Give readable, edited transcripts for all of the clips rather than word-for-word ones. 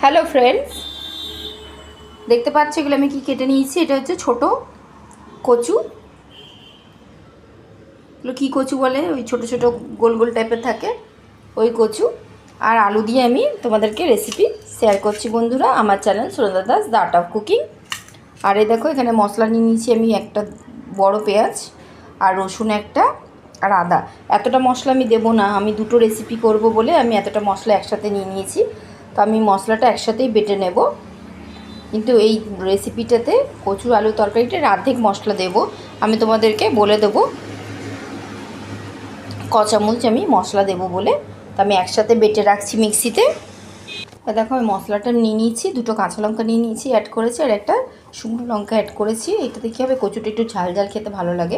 Hello friends, দেখতে পাচ্ছ এগুলো আমি কি কেটে নিয়েছি। এটা হচ্ছে ছোট কচু। এগুলো কী কচু বলে, ওই ছোট ছোট গোল গোল টাইপের থাকে ওই কচু। আর আলু দিয়ে আমি তোমাদেরকে রেসিপি শেয়ার করছি বন্ধুরা, আমার channel Sunanda Das the art of cooking. আর এই দেখো এখানে মশলা নিয়ে নিয়েছি আমি, একটা বড় পেঁয়াজ আর রসুন একটা আর আদা। এতটা মশলা আমি দেবো না, আমি দুটো রেসিপি করব বলে আমি এতটা মশলা একসাথে নিয়ে নিয়েছি। তো আমি মশলাটা একসাথেই বেটে নেব, কিন্তু এই রেসিপিটাতে কচু আলু তরকারিটার অর্ধেক মশলা দেব। আমি তোমাদেরকে বলে দেবো ক চামচ আমি মশলা দেব বলে। তো আমি একসাথে বেটে রাখছি মিক্সিতে। দেখো আমি মশলাটা নিয়ে নিয়েছি, দুটো কাঁচা লঙ্কা নিয়ে নিয়েছি, অ্যাড করেছি, আর একটা শুকনো লঙ্কা অ্যাড করেছি। এটাতে কী হবে, কচুটা একটু ঝাল ঝাল খেতে ভালো লাগে।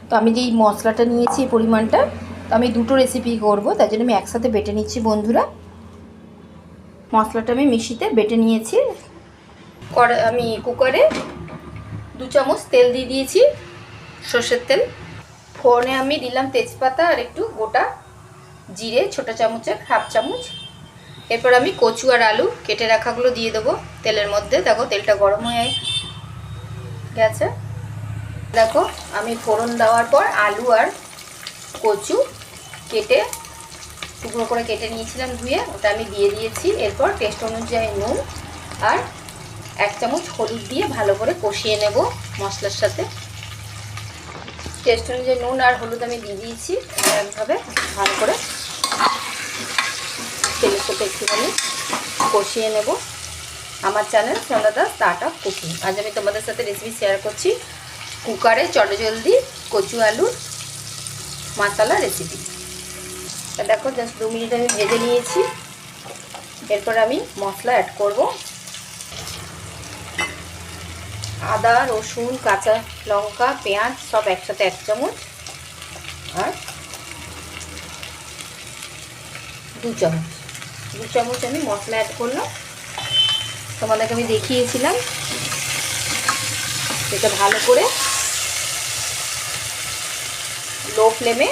তো আমি যে এই মশলাটা নিয়েছি এই পরিমাণটা, তো আমি দুটো রেসিপি করব, তাই জন্য আমি একসাথে বেটে নিচ্ছি বন্ধুরা। মশলাটা আমি মিক্সিতে বেটে নিয়েছি। আমি কুকারে 2 চামচ তেল দিয়ে দিয়েছি, সর্ষের তেল। ফোড়নে আমি দিলাম তেজপাতা আর একটু গোটা জিরে, ছোটো চামচের হাফ চামচ। এরপর আমি কচু আর আলু কেটে রাখাগুলো দিয়ে দেবো তেলের মধ্যে। দেখো তেলটা গরম হয়ে গেছে। দেখো আমি ফোড়ন দেওয়ার পর আলু আর কচু কেটে টুকরো করে কেটে নিয়েছিলাম ধুয়ে, ওটা আমি দিয়ে দিয়েছি। এরপর টেস্ট অনুযায়ী নুন আর 1 চামচ হলুদ দিয়ে ভালো করে কষিয়ে নেব মশলার সাথে। টেস্ট অনুযায়ী নুন আর হলুদ আমি দিয়ে দিয়েছি। একভাবে ভালো করে তেলের সাথে একটুখানি কষিয়ে নেব। আমার channel Sunanda Das the art of cooking. আজ আমি তোমাদের সাথে রেসিপি শেয়ার করছি কুকারে চটজলদি কচু আলুর মশলা রেসিপি। দেখো জাস্ট 2 মিনিট আমি ভেজে নিয়েছি। এরপর আমি মশলা অ্যাড করব। আদা, রসুন, কাঁচা লঙ্কা, পেঁয়াজ সব একসাথে 1 চামচ আর 2 চামচ আমি মশলা অ্যাড করলাম। তোমাদেরকে আমি দেখিয়েছিলাম। এটা ভালো করে লো ফ্লেমে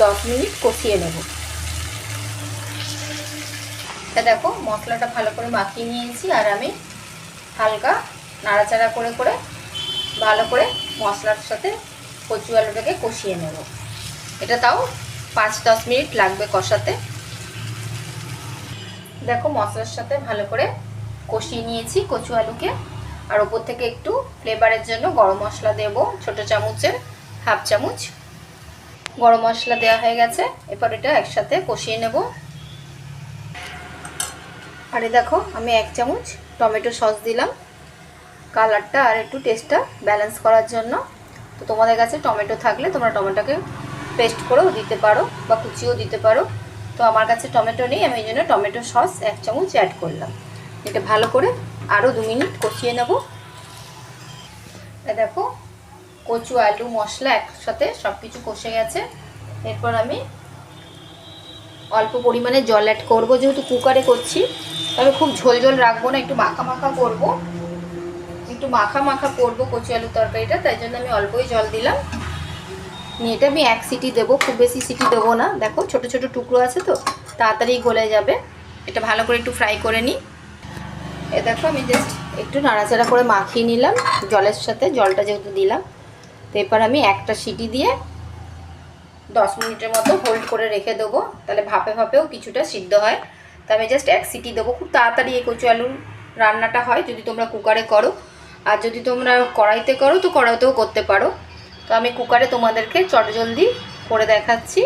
10 মিনিট কষিয়ে নেব। দেখো মশলাটা ভালো করে মাখিয়ে নিয়েছি, আর আমি হালকা নাড়াচাড়া করে করে ভালো করে মশলার সাথে কচু আলুটাকে কষিয়ে নেব। এটা তাও 5-10 মিনিট লাগবে কষাতে। দেখো মশলার সাথে ভালো করে কষিয়ে নিয়েছি কচু আলুকে। আর ওপর থেকে একটু ফ্লেভারের জন্য গরম মশলা দেব, ছোটো চামচের হাফ চামচ গরম মশলা দেওয়া হয়ে গেছে। এরপর এটা একসাথে কষিয়ে নেব। আরে দেখো আমি 1 চামচ টমেটো সস দিলাম, কালারটা আর একটু টেস্টটা ব্যালেন্স করার জন্য। তো তোমাদের কাছে টমেটো থাকলে তোমরা টমেটোকে পেস্ট করেও দিতে পারো বা কুচিও দিতে পারো। তো আমার কাছে টমেটো নেই, আমি এই জন্য টমেটো সস 1 চামচ অ্যাড করলাম। এটা ভালো করে আরও 2 মিনিট কষিয়ে নেব। দেখো কচু আলু মশলা একসাথে সব কিছু কষে গেছে। এরপর আমি অল্প পরিমাণে জল অ্যাড করব, যেহেতু কুকারে করছি। তবে খুব ঝোল ঝোল রাখবো না, একটু মাখা মাখা করবো কচু আলু তরকারিটা, তাই জন্য আমি অল্পই জল দিলাম। নিয়ে এটা আমি 1 সিটি দেবো, খুব বেশি সিটি দেবো না। দেখো ছোট ছোট টুকরো আছে তো তাড়াতাড়ি গলে যাবে। এটা ভালো করে একটু ফ্রাই করে নিই। এ দেখো আমি জাস্ট একটু নাড়াচাড়া করে মাখিয়ে নিলাম জলের সাথে, জলটা যেহেতু দিলাম। তো এরপর আমি একটা সিটি দিয়ে 10 মিনিটের মতো হোল্ড করে রেখে দেবো, তাহলে ভাপে ভাপেও কিছুটা সিদ্ধ হয়। তো আমি জাস্ট 1 সিটি দেবো। খুব তাড়াতাড়ি এই কচু আলুর রান্নাটা হয় যদি তোমরা কুকারে করো, আর যদি তোমরা কড়াইতে করো তো কড়াইতেও করতে পারো। তো আমি কুকারে তোমাদেরকে চটজলদি করে দেখাচ্ছি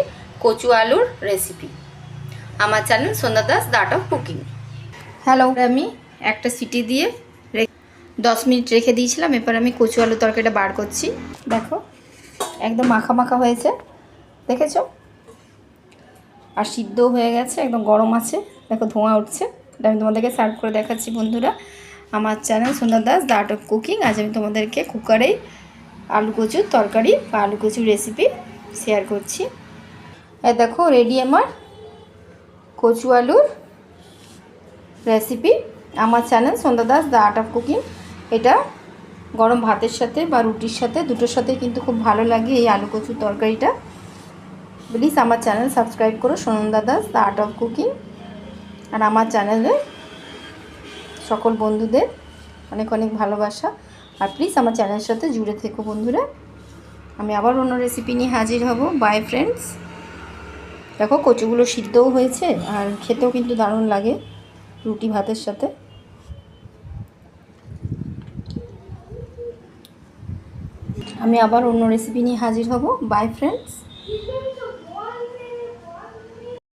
কচু আলুর রেসিপি, আমার channel Sunanda Das the art of cooking. Hello, আমি একটা সিটি দিয়ে 10 মিনিট রেখে দিয়েছিলাম। এরপর আমি কচু আলু তরকারিটা বার করছি। দেখো একদম মাখা মাখা হয়েছে, দেখেছো? আর সিদ্ধ হয়ে গেছে, একদম গরম আছে। দেখো ধোঁয়া উঠছে। এটা আমি তোমাদেরকে সার্ভ করে দেখাচ্ছি বন্ধুরা, আমার channel Sunanda Das the art of cooking. আজ আমি তোমাদেরকে কুকারেই আলু কচুর তরকারি বা আলু কচুর রেসিপি শেয়ার করছি। এই দেখো রেডি আমার কচু আলুর রেসিপি, আমার channel Sunanda Das the art of cooking. এটা গরম ভাতের সাথে বা রুটির সাথে দুটোর সাথে কিন্তু খুব ভালো লাগে এই আলু কচুর তরকারিটা। প্লিজ আমার চ্যানেল সাবস্ক্রাইব করো, Sunanda Das the art of cooking. আর আমার চ্যানেলে সকল বন্ধুদের অনেক অনেক ভালোবাসা। আর প্লিজ আমার চ্যানেলের সাথে জুড়ে থেকো বন্ধুরা। আমি আবার অন্য রেসিপি নিয়ে হাজির হব। By friends. দেখো কচুগুলো সিদ্ধও হয়েছে আর খেতেও কিন্তু দারুণ লাগে রুটি ভাতের সাথে। আমি আবার অন্য রেসিপি নিয়ে হাজির হব। By friends.